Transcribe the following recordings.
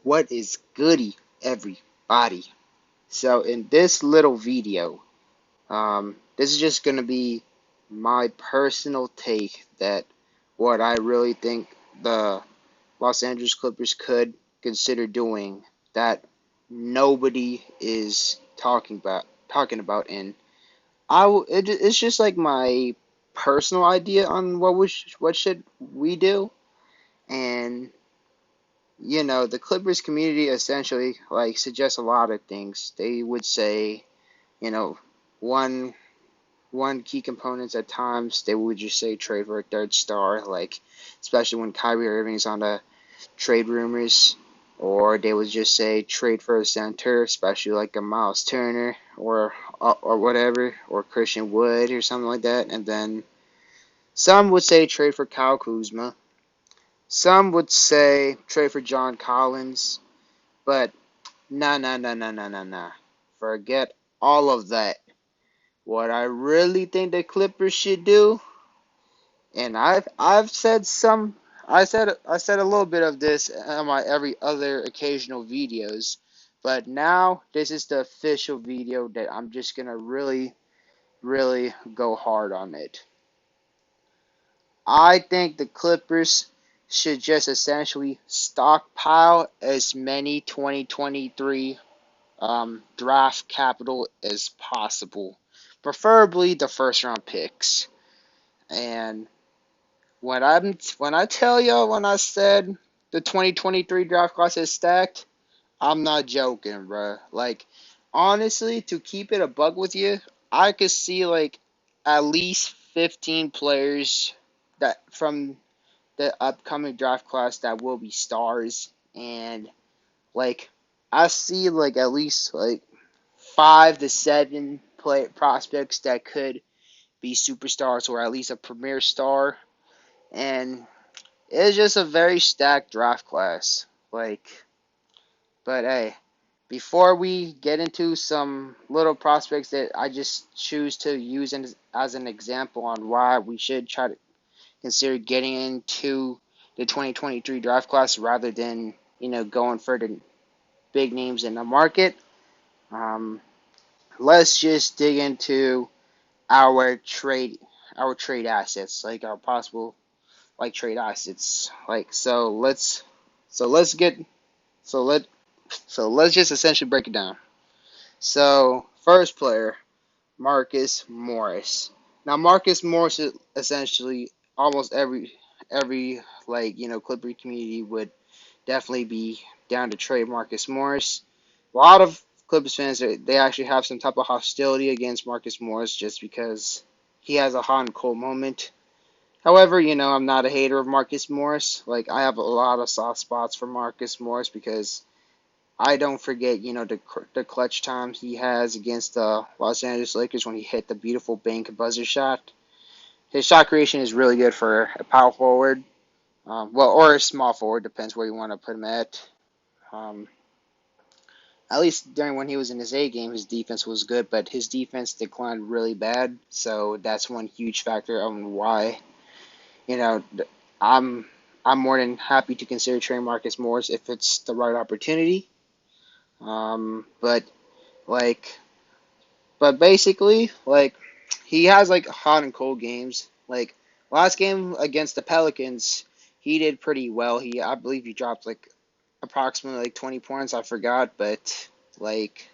What is goody, everybody? So in this little video, this is just gonna be my personal take that what I really think the Los Angeles Clippers could consider doing that nobody is talking about, and it's just like my personal idea on what should we do. And the Clippers community essentially like suggests a lot of things. They would say, you know, one one key components at times they would just say trade for a third star, like especially when Kyrie Irving's on the trade rumors, or they would just say trade for a center, especially like a Miles Turner or whatever, or Christian Wood or something like that. And then some would say trade for Kyle Kuzma. Some would say trade for John Collins, but nah. Forget all of that. What I really think the Clippers should do, and I've said some, I said a little bit of this on my every other occasional videos, but now this is the official video that I'm just gonna really go hard on it. I think the Clippers should just essentially stockpile as many 2023 draft capital as possible, preferably the first round picks. And when I tell y'all when I said the 2023 draft class is stacked, I'm not joking, bruh. Like honestly, to keep it a bug with you, I could see like at least 15 players that from the upcoming draft class that will be stars, and like I see like at least like 5 to 7 prospects that could be superstars or at least a premier star, and it's just a very stacked draft class. But hey, before we get into some little prospects that I just choose to use as an example on why we should try to consider getting into the 2023 draft class rather than going for the big names in the market. Um, let's just dig into our trade assets, like our possible like trade assets. Like so let's get so let so let's just essentially break it down. So first player, Marcus Morris. Now Marcus Morris is essentially almost every Clipper community would definitely be down to trade Marcus Morris. A lot of Clippers fans, they actually have some type of hostility against Marcus Morris just because he has a hot and cold moment. However, I'm not a hater of Marcus Morris. Like, I have a lot of soft spots for Marcus Morris because I don't forget, the clutch times he has against the Los Angeles Lakers when he hit the beautiful bank buzzer shot. His shot creation is really good for a power forward, or a small forward, depends where you want to put him at. Um, at least during when he was in his A game, his defense was good, but his defense declined really bad. So that's one huge factor on why, you know, I'm I'm more than happy to consider trading Marcus Morris if it's the right opportunity. But like, but basically, like, he has like hot and cold games. Like last game against the Pelicans, he did pretty well. I believe he dropped like approximately like 20 points. I forgot, but like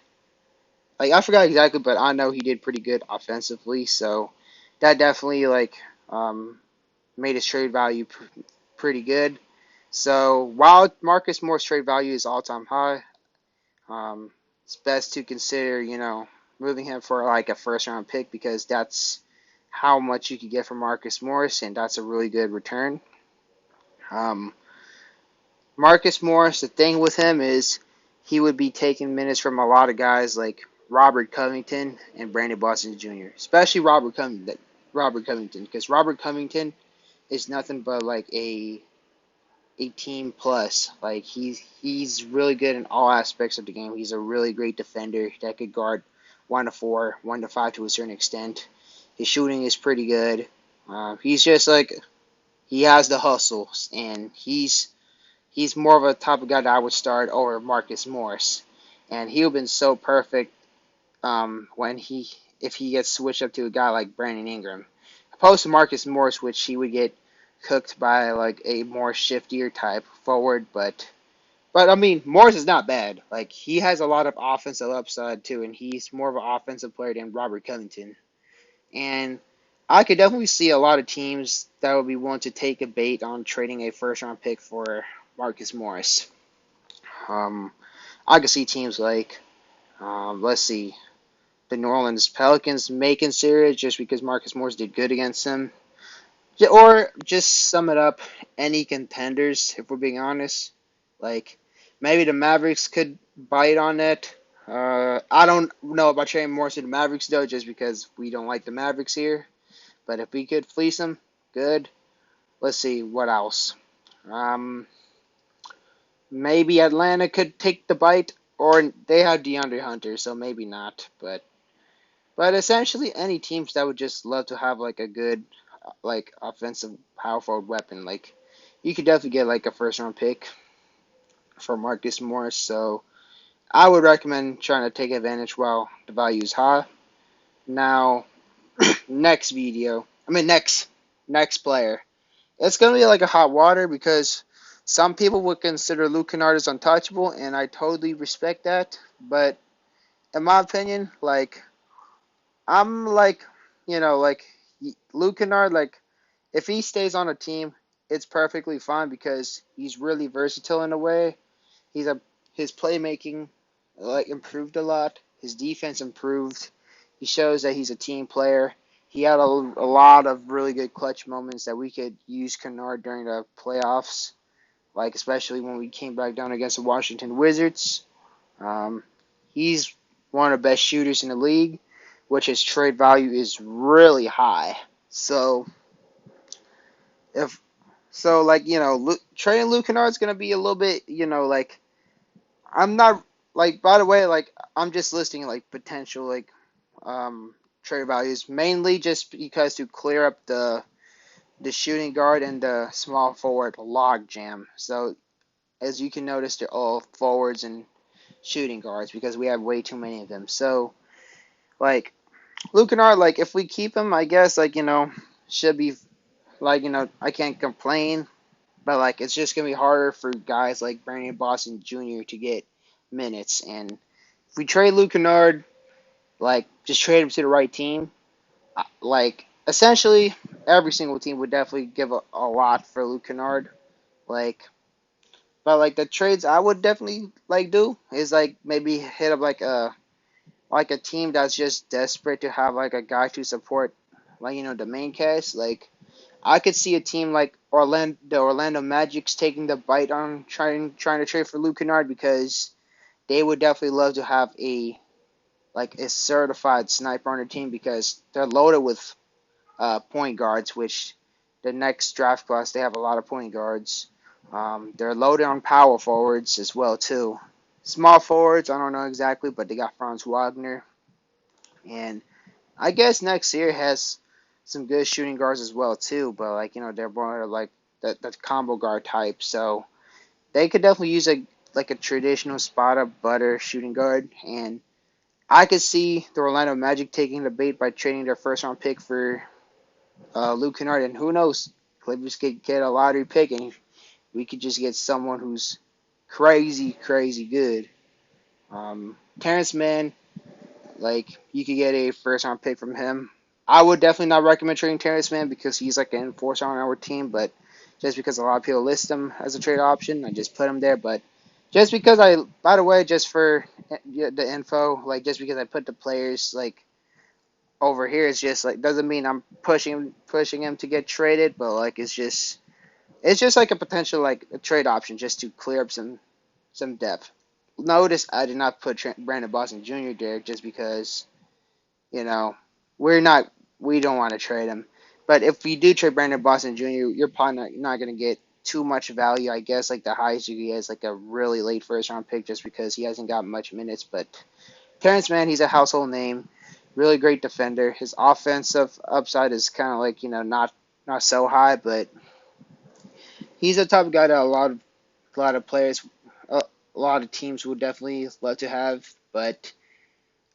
I forgot exactly, but I know he did pretty good offensively. So that definitely um made his trade value pretty good. So while Marcus Morris trade value is all time high, it's best to consider moving him for like a first round pick because that's how much you could get from Marcus Morris, and that's a really good return. Um, Marcus Morris, the thing with him is he would be taking minutes from a lot of guys like Robert Covington and Brandon Boston Jr., especially Robert Covington, because Robert Covington is nothing but like a team plus. Like he's really good in all aspects of the game. He's a really great defender that could guard 1 to 4, 1 to 5 to a certain extent. His shooting is pretty good. He's just like he has the hustle, and he's more of a type of guy that I would start over Marcus Morris, and he'll been so perfect when he if he gets switched up to a guy like Brandon Ingram, opposed to Marcus Morris, which he would get cooked by like a more shiftier type forward. But I mean, Morris is not bad. Like he has a lot of offensive upside too, and he's more of an offensive player than Robert Covington. And I could definitely see a lot of teams that would be willing to take a bait on trading a first round pick for Marcus Morris. Um, I could see teams like, let's see, the New Orleans Pelicans may consider it just because Marcus Morris did good against them. Or just sum it up, any contenders, if we're being honest. Like, maybe the Mavericks could bite on that. I don't know about trading Morris to the Mavericks, though, just because we don't like the Mavericks here. But if we could fleece them, good. Let's see, what else? Um, Maybe Atlanta could take the bite, or they have DeAndre Hunter, so maybe not. But essentially, any teams that would just love to have like a good, like offensive power forward weapon, like you could definitely get like a first round pick for Marcus Morris. So I would recommend trying to take advantage while the value is high. Now, next player. It's gonna be like a hot water because some people would consider Luke Kennard as untouchable, and I totally respect that. But in my opinion, like I'm like, like Luke Kennard, like if he stays on a team, it's perfectly fine because he's really versatile in a way. He's a his playmaking like improved a lot. His defense improved. He shows that he's a team player. He had a lot of really good clutch moments that we could use Kennard during the playoffs, like especially when we came back down against the Washington Wizards. Um, he's one of the best shooters in the league, which his trade value is really high. So if like trading Luke Kennard's gonna be a little bit like I'm not like by the way like I'm just listing like potential like trade values mainly just because to clear up the shooting guard and the small forward log jam. So as you can notice, they're all forwards and shooting guards because we have way too many of them. So like Luke Kennard, like if we keep him, I guess like should be like I can't complain, but like it's just gonna be harder for guys like Brandon Boston Jr. to get minutes. And if we trade Luke Kennard, like just trade him to the right team, like essentially every single team would definitely give a lot for Luke Kennard. Like, but like the trades I would definitely like do is like maybe hit up like a team that's just desperate to have like a guy to support like the main cast. Like I could see a team like the Orlando Magic's taking the bite on trying to trade for Luke Kennard because they would definitely love to have a certified sniper on their team because they're loaded with point guards, which the next draft class they have a lot of point guards. They're loaded on power forwards as well too. Small forwards, I don't know exactly, but they got Franz Wagner, and I guess next year has some good shooting guards as well too. But like they're more like that combo guard type, so they could definitely use a traditional spot up butter shooting guard, and I could see the Orlando Magic taking the bait by trading their first round pick for Luke Kennard, and who knows, Clippers could get a lottery pick, and we could just get someone who's crazy good. Terrence Mann, like you could get a first round pick from him. I would definitely not recommend trading Terrence Mann because he's like an enforcer on our team, but just because a lot of people list him as a trade option, I just put him there. But just because by the way, just for the info, like just because I put the players like over here, it's just like doesn't mean I'm pushing him to get traded, but like it's just like a potential like a trade option just to clear up some depth. Notice I did not put Brandon Boston Jr. there just because you know we're not we don't want to trade him. But if we do trade Brandon Boston Jr., you're probably not going to get too much value. I guess like the highest you get is like a really late first round pick just because he hasn't got much minutes. But Terrence Mann, he's a household name, really great defender. His offensive upside is kind of like not so high, but he's the type of guy that a lot of a lot of players, a lot of teams would definitely love to have, but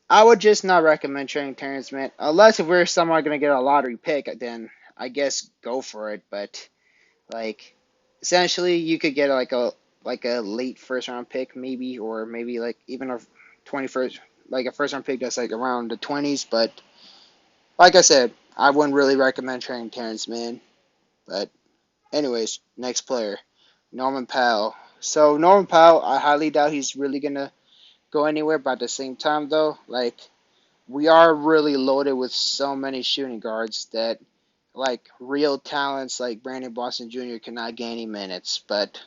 I would just not recommend trading Terrence Mann unless if we're somehow gonna get a lottery pick, then I guess go for it. But like essentially, you could get like a late first round pick maybe, or maybe like even a 21st like a first round pick that's like around the 20s. But like I said, I wouldn't really recommend trading Terrence Mann. But anyways, next player, Norman Powell. So Norman Powell, I highly doubt he's really gonna go anywhere. But at the same time, though, like we are really loaded with so many shooting guards that like real talents like Brandon Boston Jr. cannot gain any minutes. But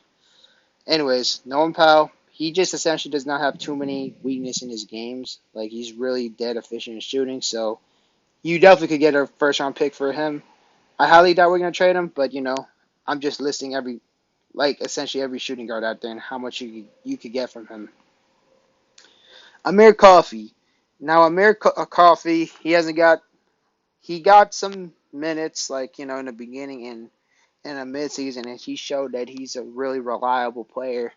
anyways, Norman Powell, he just essentially does not have too many weaknesses in his games. Like he's really dead efficient in shooting, so you definitely could get a first round pick for him. I highly doubt we're gonna trade him, but I'm just listing essentially every shooting guard out there and how much you could get from him. Amir Coffey. Now Coffey, he got some minutes in the beginning and in a midseason, and he showed that he's a really reliable player.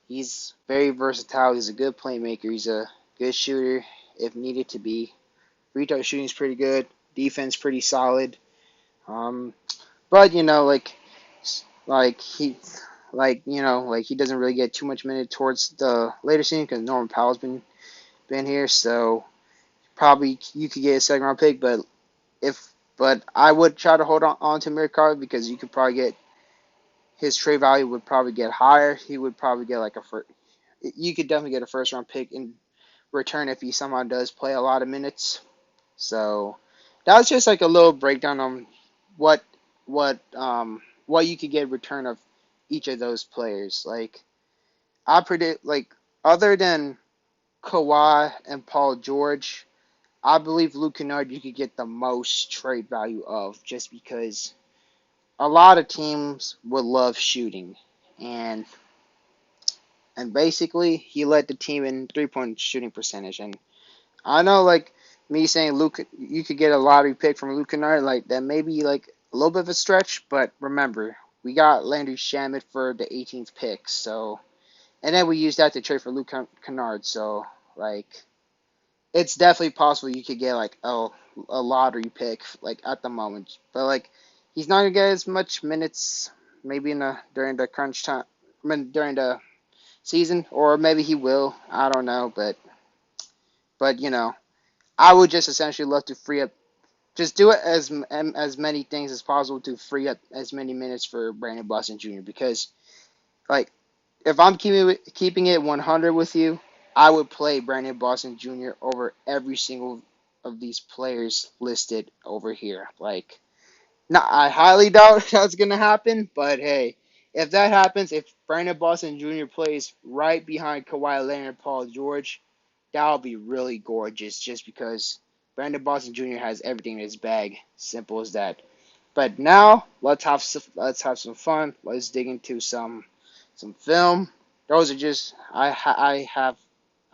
He's very versatile. He's a good playmaker. He's a good shooter if needed to be. Free throw shooting's pretty good. Defense pretty solid. Um, but like he, he doesn't really get too much minute towards the later season because Norman Powell's been here. So probably you could get a second round pick, if but I would try to hold on to Mirkar because you could probably get his trade value would probably get higher. He would probably get like a first. You could definitely get a first round pick in return if he somehow does play a lot of minutes. So that was just like a little breakdown on what what you could get in return of each of those players. Like I predict other than Kawhi and Paul George, I believe Luke Kennard you could get the most trade value of just because a lot of teams would love shooting and basically he led the team in 3-point shooting percentage. And I know me saying Luke you could get a lottery pick from Luke Kennard, that may be like a little bit of a stretch, but remember, we got Landry Shamet for the 18th pick, so and then we used that to trade for Luke Kennard, so it's definitely possible you could get a lottery pick at the moment. But he's not gonna get as much minutes maybe during the crunch time, during the season, or maybe he will. I don't know, but I would just essentially love to free up, just do it as many things as possible to free up as many minutes for Brandon Boston Jr. Because like if I'm keeping it 100 with you, I would play Brandon Boston Jr. over every single of these players listed over here. I highly doubt that's gonna happen, but hey, if that happens, if Brandon Boston Jr. plays right behind Kawhi Leonard and Paul George, that would be really gorgeous. Just because Brandon Boston Jr. has everything in his bag, simple as that. But now let's have some fun. Let's dig into some film. Those are just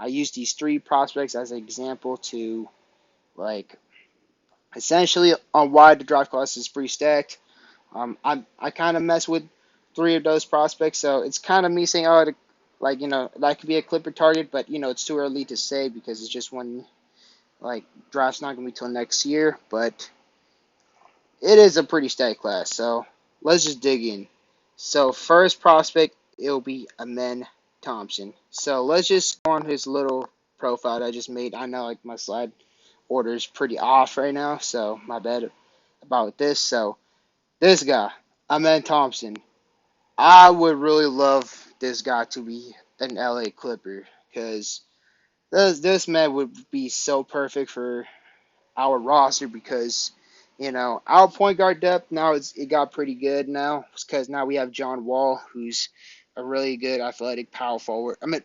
I use these three prospects as an example to like essentially on why the draft class is pretty stacked. I kind of mess with three of those prospects, so it's kind of me saying, oh, that could be a Clipper target, but it's too early to say because it's just one draft's not gonna be till next year, but it is a pretty stacked class. So let's just dig in. So first prospect, it'll be Amir Thompson. So let's just go on his little profile that I just made. I know my slide order is pretty off right now, so my bad about this. So this guy, Amir Thompson, I would really love this guy to be an LA Clipper because this man would be so perfect for our roster because our point guard depth now it got pretty good now because now we have John Wall, who's a really good athletic power forward. I mean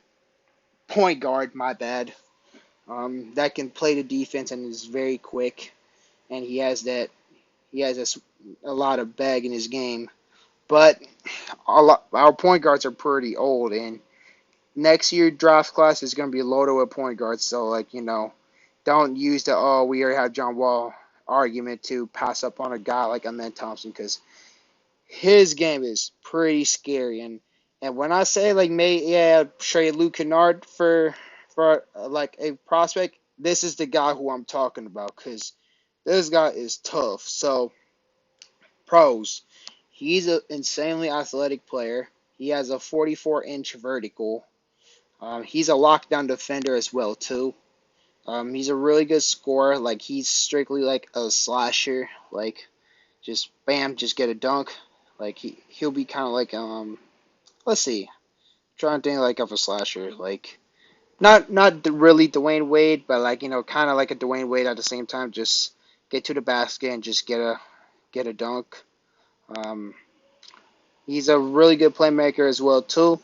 point guard, my bad. That can play the defense and is very quick, and he has a lot of bag in his game. But our point guards are pretty old, and next year draft class is going to be loaded with point guards. So don't use the we already have John Wall argument to pass up on a guy like Amir Thompson because his game is pretty scary, And when I say like trade Luke Kennard for like a prospect, this is the guy who I'm talking about because this guy is tough. So pros, he's an insanely athletic player. He has a 44-inch vertical. He's a lockdown defender as well too. He's a really good scorer. Like he's strictly like a slasher. Like just bam, just get a dunk. Like he'll be kind of like let's see, trying to think like of a slasher. Like not really Dwayne Wade, but like kind of like a Dwayne Wade at the same time. Just get to the basket and just get a dunk. Um, he's a really good playmaker as well too.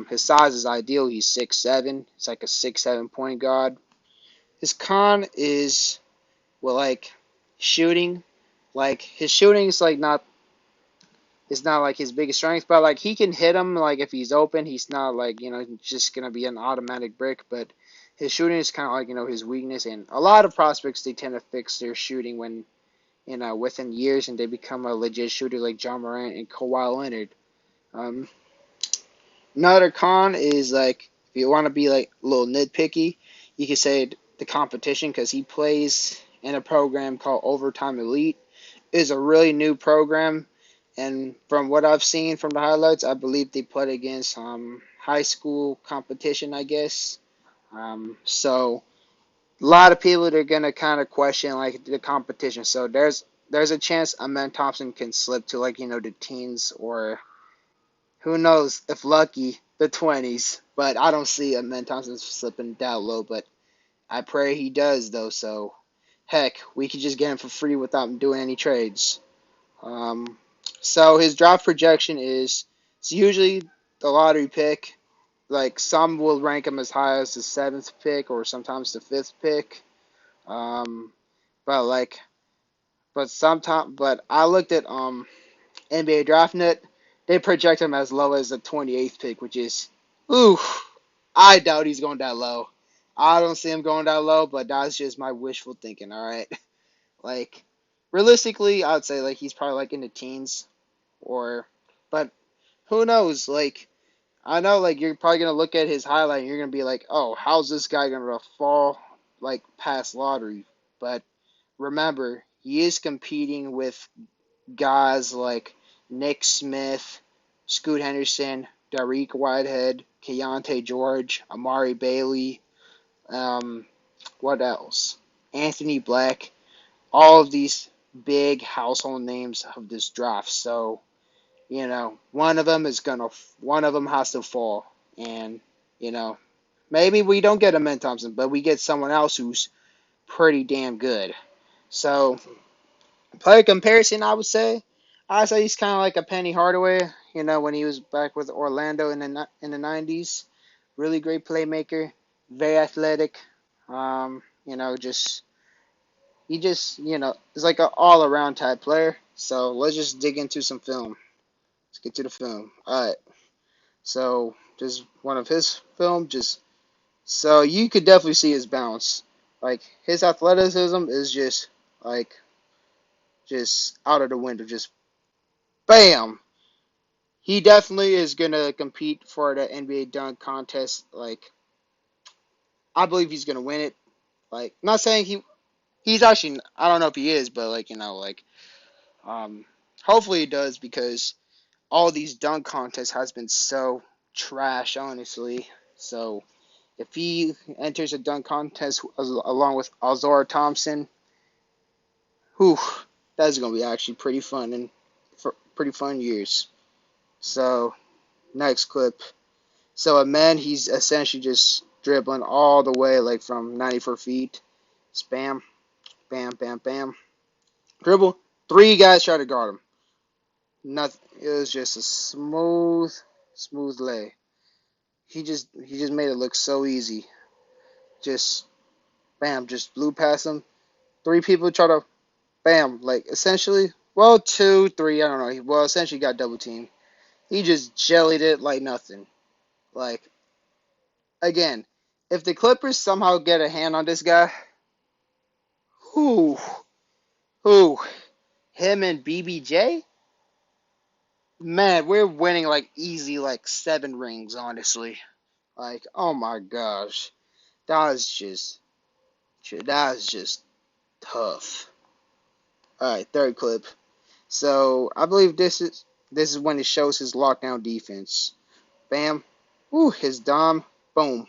His size is ideal. He's 6'7". He's like a 6'7" point guard. His con is well like shooting. Like his shooting is like not it's not like his biggest strength, but like he can hit him like if he's open. He's not like just gonna be an automatic brick, but his shooting is kind of like his weakness. And a lot of prospects they tend to fix their shooting when within years and they become a legit shooter like John Morant and Kawhi Leonard. Um, Another con is like if you want to be like a little nitpicky, you could say the competition because he plays in a program called Overtime Elite. Is a really new program, and from what I've seen from the highlights, I believe they played against high school competition, I guess. So a lot of people are gonna kind of question like the competition. So there's a chance Amir Thompson can slip to like the teens or who knows if lucky the 20s. But I don't see Amir Thompson slipping that low. But I pray he does though. So heck, we could just get him for free without doing any trades. Um, so his draft projection is it's usually the lottery pick. Like some will rank him as high as the seventh pick or sometimes the fifth pick. Um, but like, but I looked at NBA DraftNet. They project him as low as the 28th pick, which is ooh, I doubt he's going that low. I don't see him going that low, but that's just my wishful thinking. All right, like realistically, I'd say like he's probably like in the teens or, but who knows? Like I know like you're probably gonna look at his highlight and you're gonna be like, oh, how's this guy gonna fall like past lottery? But remember, he is competing with guys like Nick Smith, Scoot Henderson, Dariq Whitehead, Keontae George, Amari Bailey, um, what else? Anthony Black. All of these big household names of this draft. So one of them has to fall, and maybe we don't get a Amir Thompson, but we get someone else who's pretty damn good. So player comparison, I would say he's kind of like a Penny Hardaway, when he was back with Orlando in the 90s. Really great playmaker, very athletic. Just he just is like an all around type player. So let's just dig into some film. Let's get to the film. All right. So just one of his film, just so you could definitely see his bounce. Like his athleticism is just out of the window. Just bam. He definitely is gonna compete for the NBA dunk contest. Like I believe he's gonna win it. Like not saying he's actually I don't know if he is, but um hopefully he does because all these dunk contests has been so trash, honestly. So if he enters a dunk contest along with Azor Thompson, whew, that's gonna be actually pretty fun and for pretty fun years. So next clip. So a man, he's essentially just dribbling all the way like from 94 feet. Spam, bam, bam, bam. Dribble. Three guys try to guard him. Nothing. It was just a smooth lay. He just made it look so easy. Just bam, just blew past him. Three people try to bam, like essentially, well, two, three, I don't know. Well, essentially got double teamed. He just jellied it like nothing. Like again, if the Clippers somehow get a hand on this guy, who, who, him and BBJ, Man, we're winning like easy like 7 rings, honestly. Like, oh my gosh. That is just that is just tough. Alright, third clip. So I believe this is when it shows his lockdown defense. Bam. Ooh, his dom. Boom.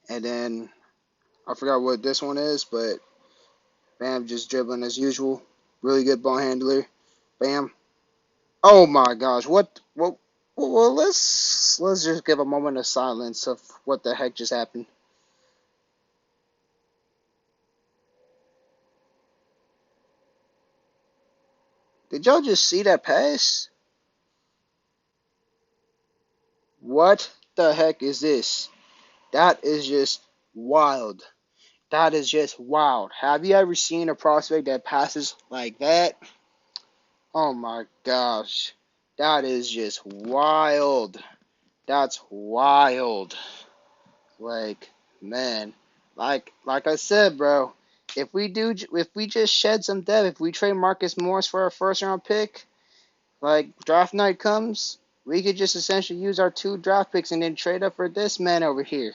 And then I forgot what this one is, but bam, just dribbling as usual. Really good ball handler. Bam. Oh my gosh, what well let's just give a moment of silence of what the heck just happened. Did y'all just see that pass? What the heck is this? That is just wild. That is just wild. Have you ever seen a prospect that passes like that? Oh my gosh. That is just wild. That's wild. Like, man, like I said, bro, if we just shed some depth, if we trade Marcus Morris for a first round pick, like draft night comes, we could just essentially use our 2 draft picks and then trade up for this man over here.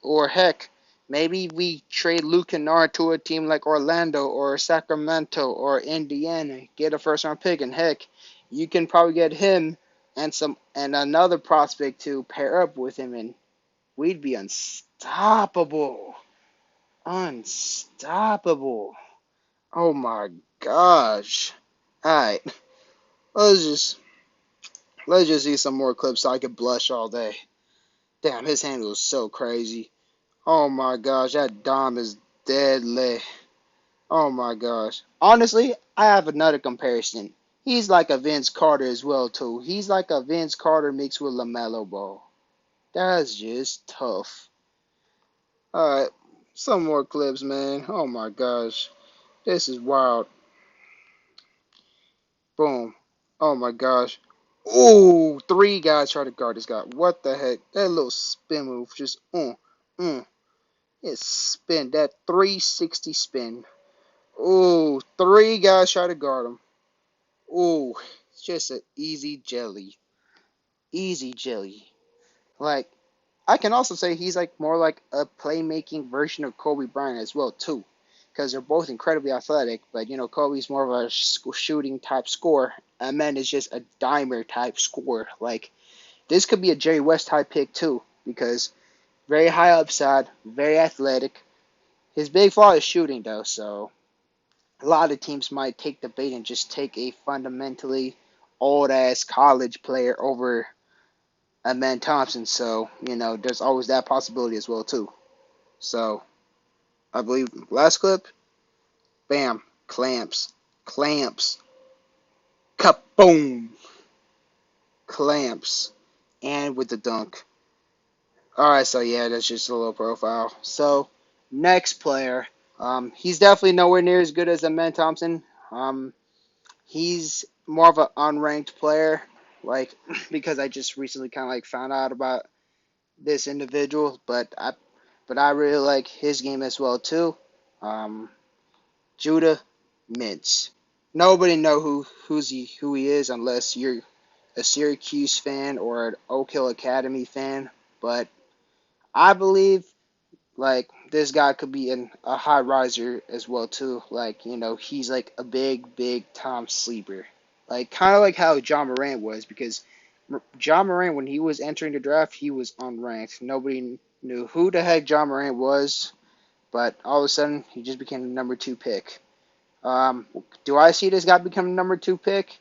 Or heck, maybe we trade Luke Kennard to a team like Orlando or Sacramento or Indiana, get a first round pick, and heck, you can probably get him and another prospect to pair up with him, and we'd be unstoppable. Unstoppable. Oh my gosh. Alright, let's just let's just see some more clips so I can blush all day. Damn, his handle is so crazy. Oh my gosh, that Dom is deadly. Oh my gosh. Honestly, I have another comparison. He's like a Vince Carter as well too. He's like a Vince Carter mixed with LaMelo Ball. That's just tough. Alright, some more clips, man. Oh my gosh. This is wild. Boom. Oh my gosh. Ooh, 3 guys try to guard this guy. What the heck? That little spin move just mm. It spin. That 360 spin. Ooh, 3 guys try to guard him. Ooh, it's just an easy jelly. Easy jelly. Like, I can also say he's like more like a playmaking version of Kobe Bryant as well too, because they're both incredibly athletic. But Kobe's more of a shooting type scorer, and man is just a dimer type scorer. Like this could be a Jerry West type pick too, because very high upside, very athletic. His big flaw is shooting though, so a lot of teams might take the bait and just take a fundamentally old ass college player over a Mensah Thompson. So there's always that possibility as well too. So I believe last clip, bam, clamps, kaboom, clamps, and with the dunk. All right, so yeah, that's just a little profile. So next player, he's definitely nowhere near as good as a Mensah Thompson. He's more of an unranked player, like because I just recently kind of like found out about this individual, but I really like his game as well too. Um, Judah Mintz. Nobody know who he is unless you're a Syracuse fan or an Oak Hill Academy fan. But I believe like this guy could be a high riser as well too. Like he's like a big time sleeper. Like kind of like how John Morant was, because John Morant, when he was entering the draft, he was unranked. Nobody knew who the heck John Morant was, but all of a sudden he just became the number 2 pick. Do I see this guy become the number 2 pick?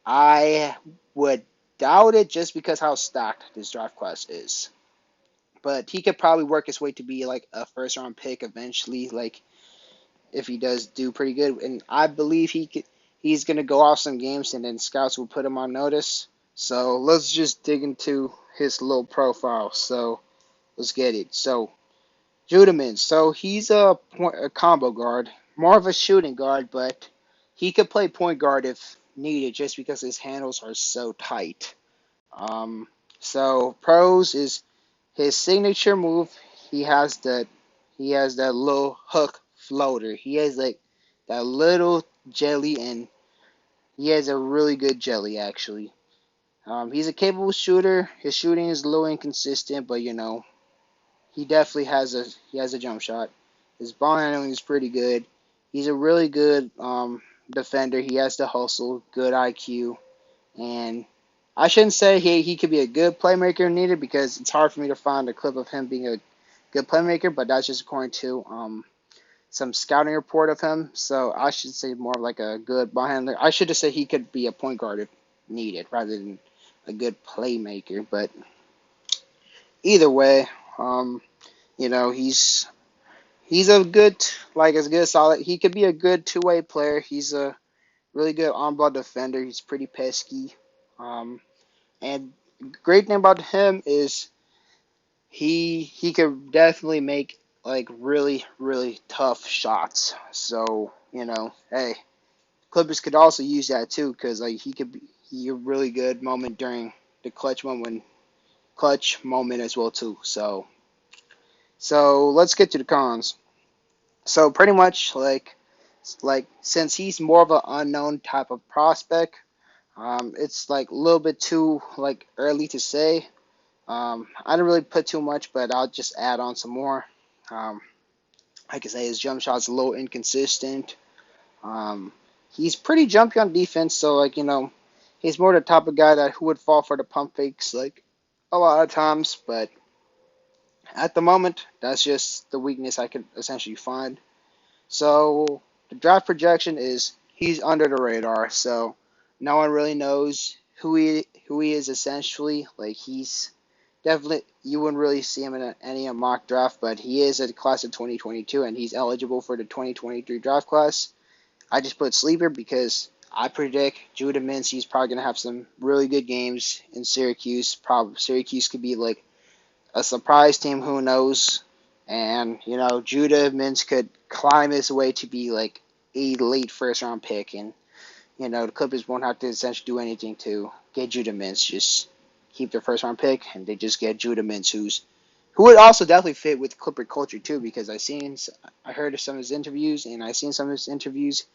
I would doubt it, just because how stacked this draft class is. But he could probably work his way to be like a first round pick eventually, like if he does do pretty good. And I believe he's gonna go off some games, and then scouts will put him on notice. So let's just dig into his little profile. So let's get it. So Judeman. So he's a combo guard, more of a shooting guard, but he could play point guard if needed, just because his handles are so tight. Um, so pros is his signature move. He has that he has that little hook floater. He has like that little jelly, and He has a really good jelly, actually. He's a capable shooter. His shooting is a little inconsistent, but he definitely has a jump shot. His ball handling is pretty good. He's a really good defender. He has the hustle, good IQ, and I shouldn't say he could be a good playmaker neither because it's hard for me to find a clip of him being a good playmaker, but that's just according to some scouting report of him. So I should say more of like a good ball handler. I should have said he could be a point guard if needed rather than a good playmaker. But either way, um, he's a good as good solid. He could be a good two-way player. He's a really good on-ball defender. He's pretty pesky. And great thing about him is he could definitely make like really really tough shots. So hey, Clippers could also use that too because like he a really good moment during the clutch moment as well too. So let's get to the cons. So pretty much like since he's more of an unknown type of prospect, it's like a little bit too like early to say. I didn't really put too much, but I'll just add on some more. Um, like I say, his jump shot's a little inconsistent. Um, he's pretty jumpy on defense, so he's more the type of guy that who would fall for the pump fakes like a lot of times. But at the moment, that's just the weakness I could essentially find. So the draft projection is he's under the radar, so no one really knows who he is essentially. Like he's definitely you wouldn't really see him in any mock draft, but he is a class of 2022 and he's eligible for the 2023 draft class. I just put sleeper because I predict Judah Mintz he's probably gonna have some really good games in Syracuse. Probably Syracuse could be like a surprise team, who knows? And Judah Mintz could climb his way to be like a late first round pick, and the Clippers won't have to essentially do anything to get Judah Mintz. Just keep their first round pick, and they just get Judah Mintz, who would also definitely fit with Clipper culture too, because I heard of some of his interviews, and I seen some of his interviews.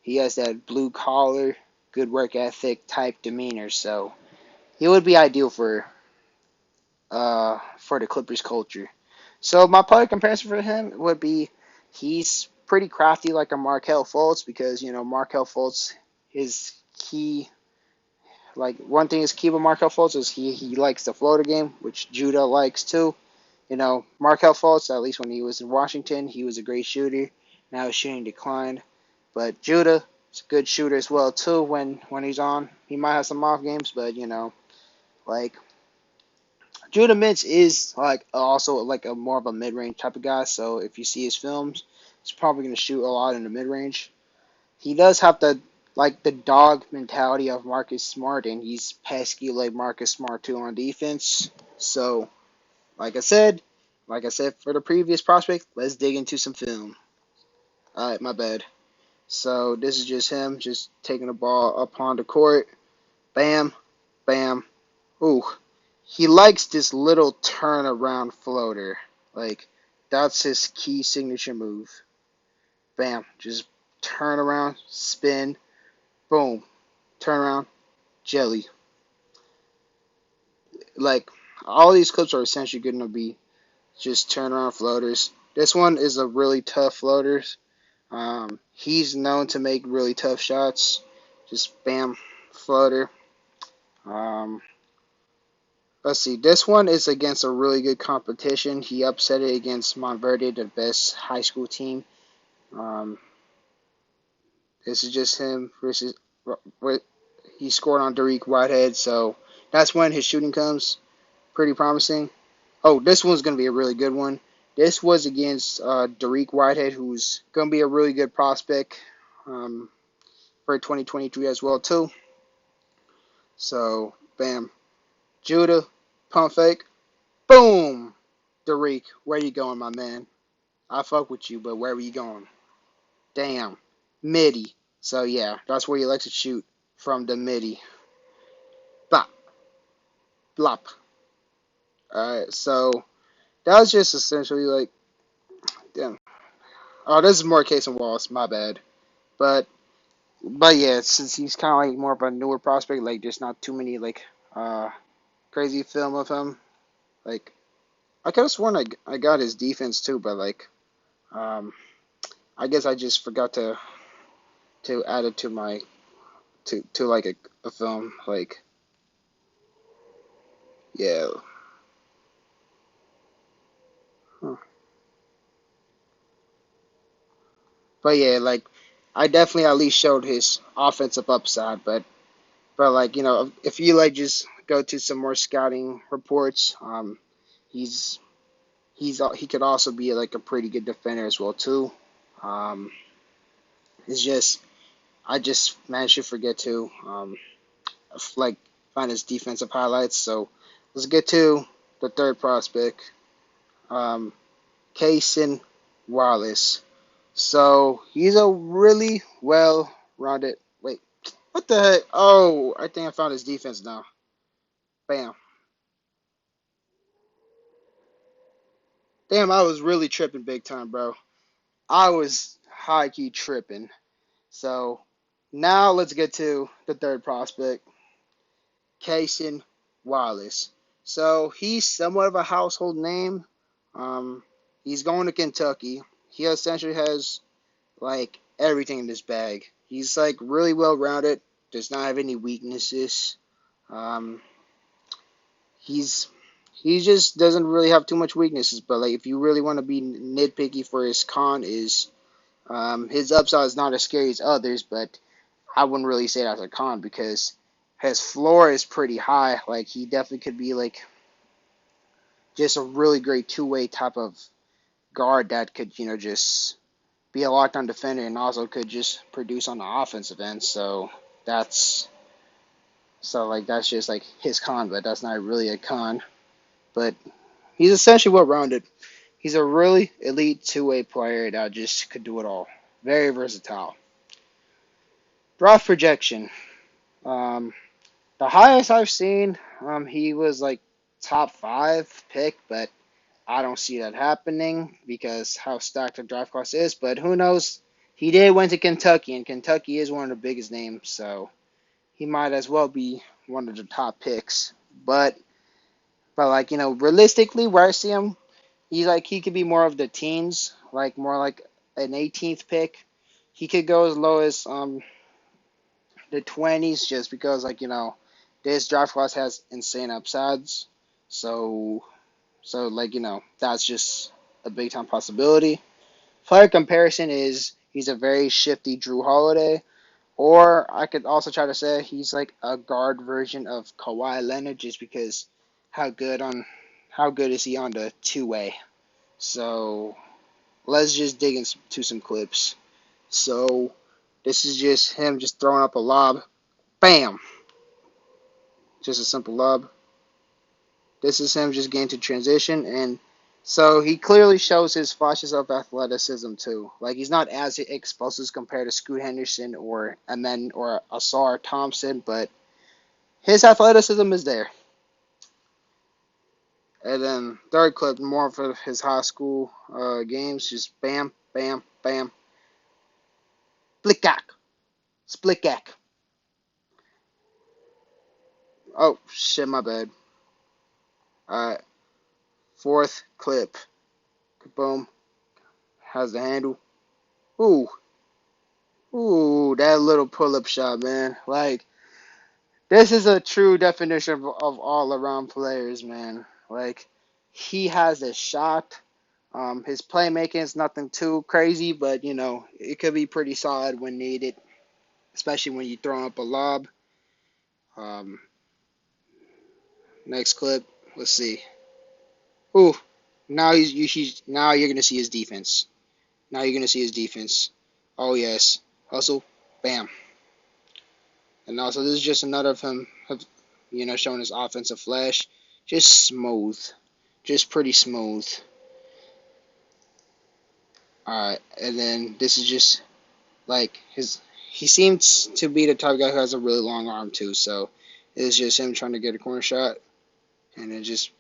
He has that blue collar, good work ethic type demeanor, so he would be ideal for the Clippers culture. So my player comparison for him would be he's pretty crafty like a Markelle Fultz because Markelle Fultz his key like one thing is key with Markelle Fultz is he likes the floater game, which Judah likes too. Markelle Fultz, at least when he was in Washington, he was a great shooter. Now his shooting declined. But Judah is a good shooter as well too when he's on. He might have some off games, but like Judah Mintz is like also like a more of a mid range type of guy. So if you see his films, he's probably gonna shoot a lot in the mid range. He does have the dog mentality of Marcus Smart, and he's pesky like Marcus Smart too on defense. So like I said, for the previous prospect, let's dig into some film. All right, my bad. So this is just him just taking the ball up on the court. Bam, bam. Ooh, he likes this little turnaround floater. Like, that's his key signature move. Bam. Just turn around, spin, boom. Turn around, jelly. Like, all these clips are essentially going to be just turnaround floaters. This one is a really tough floater. He's known to make really tough shots. Just bam, floater. Um, Let's see. This one is against a really good competition. He upset it against Montverde, the best high school team. Um, this is just him versus. He scored on Derek Whitehead, so that's when his shooting comes. Pretty promising. Oh, this one's going to be a really good one. This was against Derek Whitehead, who's going to be a really good prospect for 2023 as well, too. So, bam. Judah, pump fake. Boom! Derek, where you going, my man? I fuck with you, but where were you going? Damn. Midi. So yeah, that's where he likes to shoot from the midi. Bop. Blop. Alright, so that was just essentially like damn. Oh, this is more Case and Wallace, my bad. But But yeah, since he's kind of like more of a newer prospect, like there's not too many like uh crazy film of him. Like I could have sworn I got his defense too, but like um I guess I just forgot to add it to my to like a film. Like yeah. Huh. But yeah, like I definitely at least showed his offensive upside, but like if you like just go to some more scouting reports, he's he could also be like a pretty good defender as well too. Um, it's just I just managed to forget to like find his defensive highlights. So let's get to the third prospect, um, Kaysen Wallace. So he's a really well-rounded. Wait, what the heck? Oh, I think I found his defense now. Bam. Damn, I was really tripping big time, bro. I was high key tripping. So now let's get to the third prospect, Kaysen Wallace. So he's somewhat of a household name. Um, he's going to Kentucky. He essentially has like everything in his bag. He's like really well rounded. Does not have any weaknesses. Um, he's he just doesn't really have too much weaknesses. But like if you really want to be nitpicky for his con is his upside is not as scary as others, but I wouldn't really say that's a con because his floor is pretty high. Like he definitely could be like just a really great two-way type of guard that could just be a lockdown defender and also could just produce on the offensive end. So that's like that's just like his con, but that's not really a con. But he's essentially well-rounded. He's a really elite two-way player that just could do it all. Very versatile. Draft projection. Um, The highest I've seen, he was like top five pick, but I don't see that happening because how stacked the draft class is. But who knows? He did went to Kentucky, and Kentucky is one of the biggest names, so he might as well be one of the top picks. But like realistically, where I see him, he could be more of the teens, like more like an 18th pick. He could go as low as the 20s just because this draft class has insane upsides. So like that's just a big time possibility. Player comparison is he's a very shifty Drew Holiday, or I could also try to say he's like a guard version of Kawhi Leonard just because how good on how good is he on the two-way. So let's just dig into some clips. So this is just him just throwing up a lob. Bam! Just a simple lob. This is him just getting to transition, and so he clearly shows his flashes of athleticism too. Like he's not as explosive compared to Scoot Henderson or Amen or Asar Thompson, but his athleticism is there. And then third clip, more for his high school games, just bam, bam, bam, blickak, splickak. Oh shit, my bad. Alright, fourth clip, boom, has the handle. Ooh, ooh, that little pull-up shot, man. Like, this is a true definition of all-around players, man. Like, he has a shot. His playmaking is nothing too crazy, but, it could be pretty solid when needed, especially when you throw up a lob. Um, next clip, let's see. Ooh, now now you're gonna see his defense. Now you're gonna see his defense. Oh yes, hustle, bam. And also, this is just another of him, showing his offensive flash. Just smooth. Just pretty smooth. Alright, and then this is just like he seems to be the type of guy who has a really long arm too, so it's just him trying to get a corner shot. And then just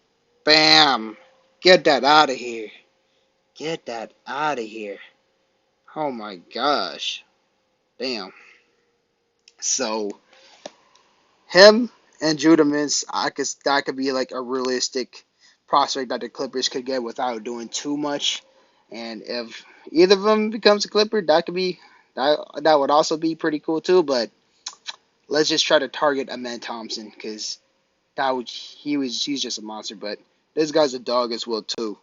BAM! Get that out of here. Get that out of here. Oh my gosh. Damn. So him and Judah Mintz, that could be like a realistic prospect that the Clippers could get without doing too much. And if either of them becomes a Clipper, that would also be pretty cool too. But let's just try to target Amir Thompson because he's just a monster. But this guy's a dog as well too.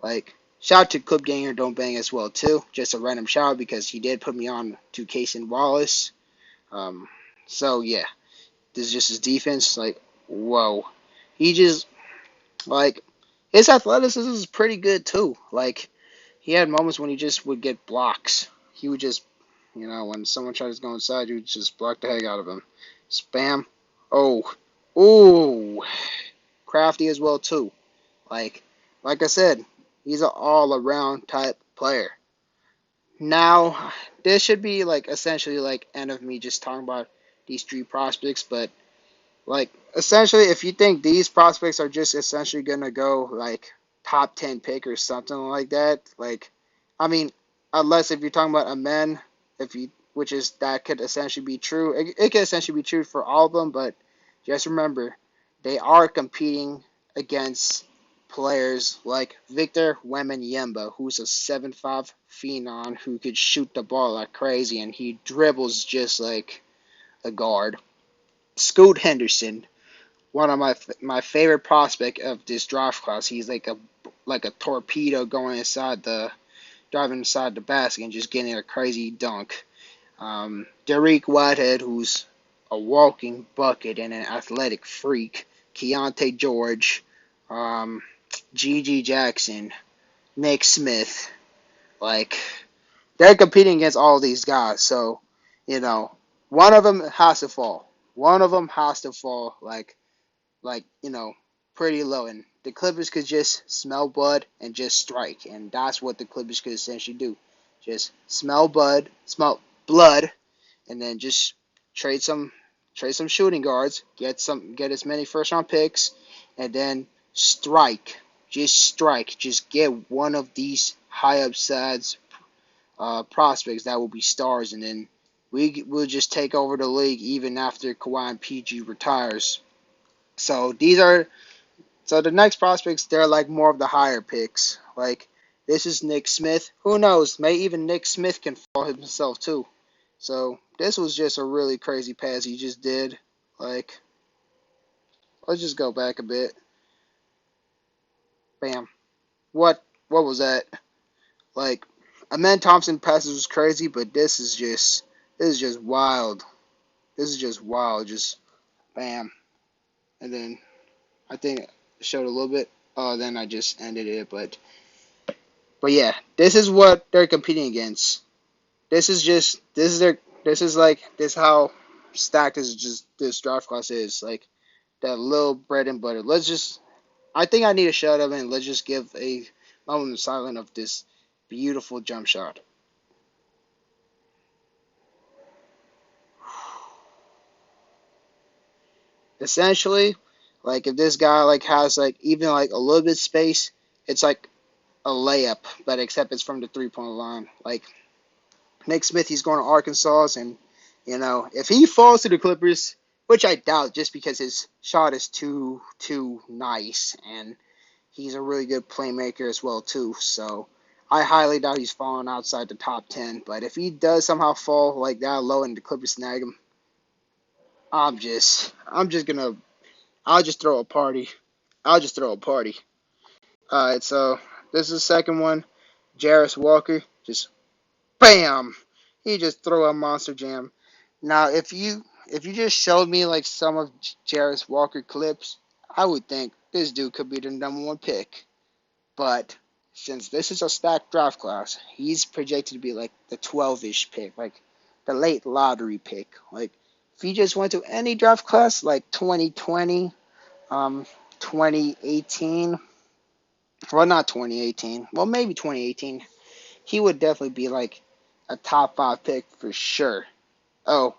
Like shout out to Clip Ganger Don't Bang as well too. Just a random shout because he did put me on to Chandler Wallace. Um, so yeah. This is just his defense. Like, whoa. He just, like, his athleticism is pretty good, too. Like, he had moments when he just would get blocks. He would just, when someone tried to go inside, he would just block the heck out of him. Spam. Oh. Ooh. Crafty as well, too. Like I said, he's an all-around type player. Now, this should be, like, essentially, like, end of me just talking about these three prospects, but like, essentially, if you think these prospects are just essentially going to go, like, top 10 pick or something like that, like, I mean, unless if you're talking about a men, which is, that could essentially be true. It could essentially be true for all of them, but just remember, they are competing against players like Victor Wembanyama, who's a 7'5" phenom who could shoot the ball like crazy, and he dribbles just like a guard. Scoot Henderson, one of my favorite prospect of this draft class. He's like a torpedo driving inside the basket and just getting a crazy dunk. Derek Whitehead, who's a walking bucket and an athletic freak. Keontae George, um, G.G. Jackson, Nick Smith. Like, they're competing against all these guys. So, you know, one of them has to fall. One of them has to fall. Pretty low. And the Clippers could just smell blood and just strike. And that's what the Clippers could essentially do. Just smell blood, and then just trade some shooting guards, get as many first round picks, and then strike. Just strike. Just get one of these high upsides prospects that will be stars, and then will just take over the league even after Kawhi and PG retires. So the next prospects, they're like more of the higher picks. Like, this is Nick Smith. Who knows? Maybe even Nick Smith can fall himself too. So this was just a really crazy pass he just did. Like, let's just go back a bit. Bam. What was that? Like, Amir Thompson passes was crazy, but this is just wild. This is just wild. Just bam. And then I think it showed a little bit. Then I just ended it, but yeah, this is what they're competing against. This is like this how stacked this draft class is. Like, that little bread and butter. I think I need to shut up and let's just give a moment of silence of this beautiful jump shot. Essentially, like, if this guy like has like even like a little bit of space, it's like a layup, but except it's from the 3-point line. Like, Nick Smith, he's going to Arkansas, and if he falls to the Clippers, which I doubt, just because his shot is too nice, and he's a really good playmaker as well too. So I highly doubt he's falling outside the top 10. But if he does somehow fall like that low and the Clippers snag him, I'm just gonna I'll just throw a party. I'll just throw a party. All right, so this is the second one. Jarris Walker, just bam, he just threw a monster jam. Now, if you just showed me like some of Jarris Walker clips, I would think this dude could be the number one pick. But since this is a stacked draft class, he's projected to be like the 12-ish pick, like the late lottery pick. Like, if he just went to any draft class like 2020, 2018, well, not 2018, well, maybe 2018, he would definitely be like a top 5 pick for sure. Oh,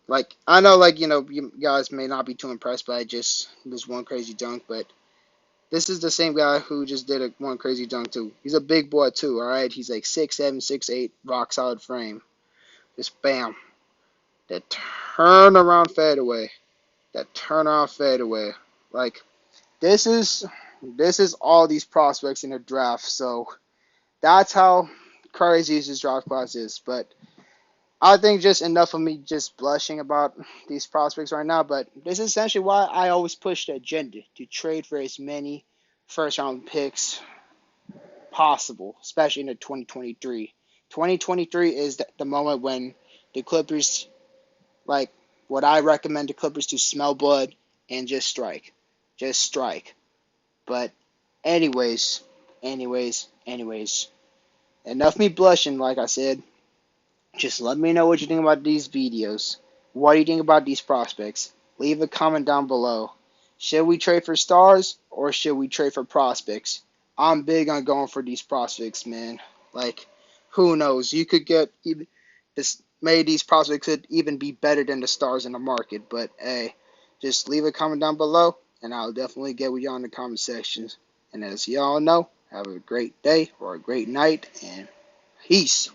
like, I know, like, you guys may not be too impressed by just this one crazy dunk, but this is the same guy who just did one crazy dunk too. He's a big boy too, alright? He's like 6'7", 6'8", rock solid frame. Just bam. That turnaround fadeaway. That turnaround fadeaway. Like, this is all these prospects in the draft. So that's how crazy this draft class is. But I think just enough of me just blushing about these prospects right now. But this is essentially why I always push the agenda to trade for as many first round picks possible, especially in the 2023. 2023 is the moment when the Clippers, like, what I recommend the Clippers to smell blood and just strike. Just strike. But anyways, enough me blushing, like I said. Just let me know what you think about these videos. What do you think about these prospects? Leave a comment down below. Should we trade for stars or should we trade for prospects? I'm big on going for these prospects, man. Like, who knows? You could get even this. Maybe these prospects could even be better than the stars in the market. But hey, just leave a comment down below, and I'll definitely get with y'all in the comment sections. And as y'all know, have a great day or a great night, and peace.